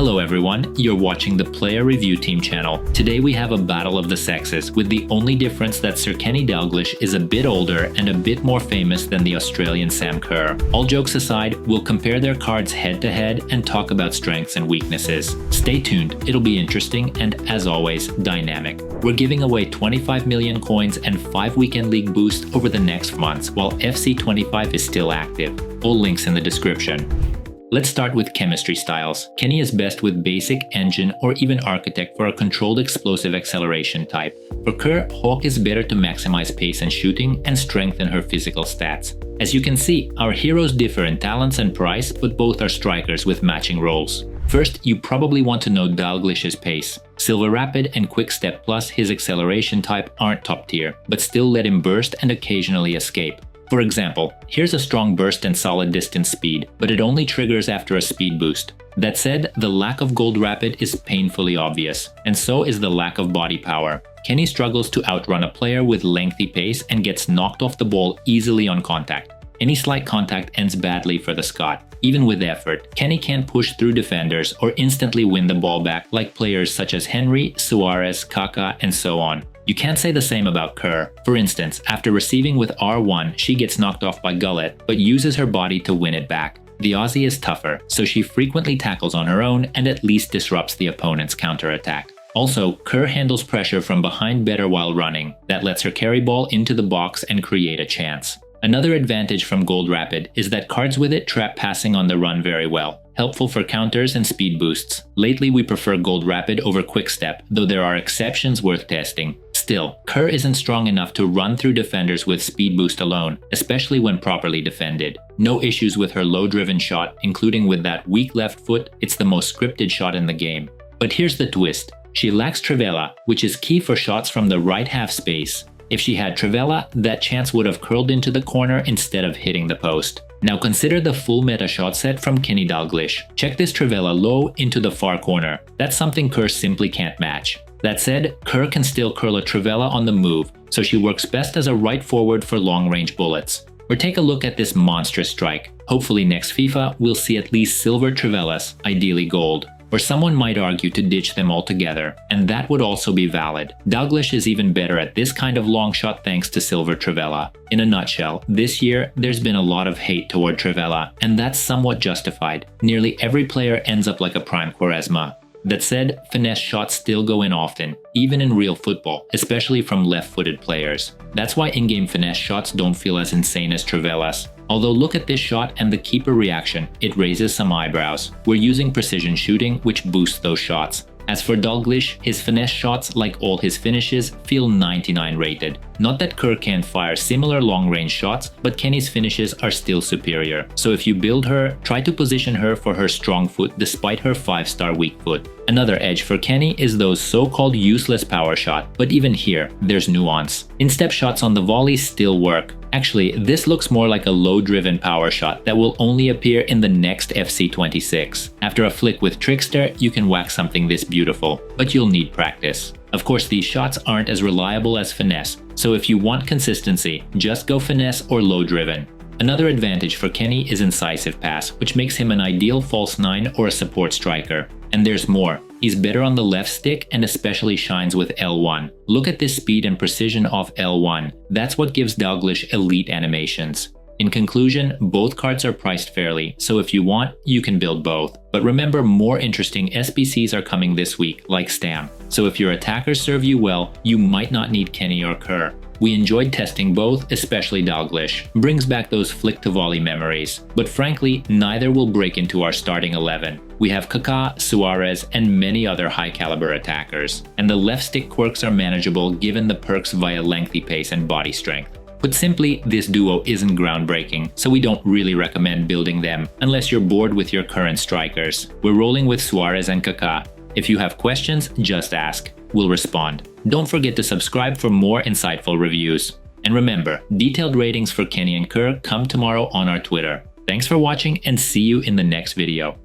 Hello everyone, you're watching the Player Review Team channel. Today we have a battle of the sexes, with the only difference that Sir Kenny Dalglish is a bit older and a bit more famous than the Australian Sam Kerr. All jokes aside, we'll compare their cards head to head and talk about strengths and weaknesses. Stay tuned, it'll be interesting and, as always, dynamic. We're giving away 25 million coins and 5 weekend league boosts over the next months while FC25 is still active. All links in the description. Let's start with chemistry styles. Kenny is best with basic, engine, or even architect for a controlled explosive acceleration type. For Kerr, Hawk is better to maximize pace and shooting and strengthen her physical stats. As you can see, our heroes differ in talents and price, but both are strikers with matching roles. First, you probably want to know Dalglish's pace. Silver Rapid and Quick Step plus his acceleration type aren't top tier, but still let him burst and occasionally escape. For example, here's a strong burst and solid distance speed, but it only triggers after a speed boost. That said, the lack of Gold Rapid is painfully obvious, and so is the lack of body power. Kenny struggles to outrun a player with lengthy pace and gets knocked off the ball easily on contact. Any slight contact ends badly for the Scot. Even with effort, Kenny can't push through defenders or instantly win the ball back like players such as Henry, Suarez, Kaká, and so on. You can't say the same about Kerr. For instance, after receiving with R1, she gets knocked off by Gullet, but uses her body to win it back. The Aussie is tougher, so she frequently tackles on her own and at least disrupts the opponent's counterattack. Also, Kerr handles pressure from behind better while running. That lets her carry ball into the box and create a chance. Another advantage from Gold Rapid is that cards with it trap passing on the run very well, helpful for counters and speed boosts. Lately we prefer Gold Rapid over Quick Step, though there are exceptions worth testing. Still, Kerr isn't strong enough to run through defenders with speed boost alone, especially when properly defended. No issues with her low-driven shot, including with that weak left foot. It's the most scripted shot in the game. But here's the twist. She lacks Trivela, which is key for shots from the right half space. If she had Trivela, that chance would have curled into the corner instead of hitting the post. Now consider the full meta shot set from Kenny Dalglish. Check this Trivela low into the far corner. That's something Kerr simply can't match. That said, Kerr can still curl a Trivela on the move, so she works best as a right forward for long-range bullets. Or take a look at this monstrous strike. Hopefully next FIFA we'll see at least silver Trivelas, ideally gold. Or someone might argue to ditch them altogether, and that would also be valid. Dalglish is even better at this kind of long shot thanks to silver Trivela. In a nutshell, this year there's been a lot of hate toward Trivela, and that's somewhat justified. Nearly every player ends up like a prime Quaresma. That said, finesse shots still go in often, even in real football, especially from left-footed players. That's why in-game finesse shots don't feel as insane as Trivelas. Although look at this shot and the keeper reaction, it raises some eyebrows. We're using precision shooting, which boosts those shots. As for Dalglish, his finesse shots, like all his finishes, feel 99 rated. Not that Kerr can't fire similar long-range shots, but Kenny's finishes are still superior. So if you build her, try to position her for her strong foot despite her 5-star weak foot. Another edge for Kenny is those so-called useless power shot, but even here, there's nuance. Instep shots on the volley still work. Actually, this looks more like a low-driven power shot that will only appear in the next FC26. After a flick with Trickster, you can whack something this beautiful, but you'll need practice. Of course, these shots aren't as reliable as finesse, so if you want consistency, just go finesse or low-driven. Another advantage for Kenny is incisive pass, which makes him an ideal false 9 or a support striker. And there's more. He's better on the left stick and especially shines with L1. Look at this speed and precision off L1. That's what gives Dalglish elite animations. In conclusion, both cards are priced fairly, so if you want, you can build both. But remember, more interesting SBCs are coming this week, like Stam. So if your attackers serve you well, you might not need Kenny or Kerr. We enjoyed testing both, especially Dalglish. Brings back those flick-to-volley memories. But frankly, neither will break into our starting 11. We have Kaká, Suarez, and many other high-caliber attackers. And the left-stick quirks are manageable given the perks via lengthy pace and body strength. Put simply, this duo isn't groundbreaking, so we don't really recommend building them unless you're bored with your current strikers. We're rolling with Suarez and Kaká. If you have questions, just ask. We'll respond. Don't forget to subscribe for more insightful reviews. And remember, detailed ratings for Kenny and Kerr come tomorrow on our Twitter. Thanks for watching and see you in the next video.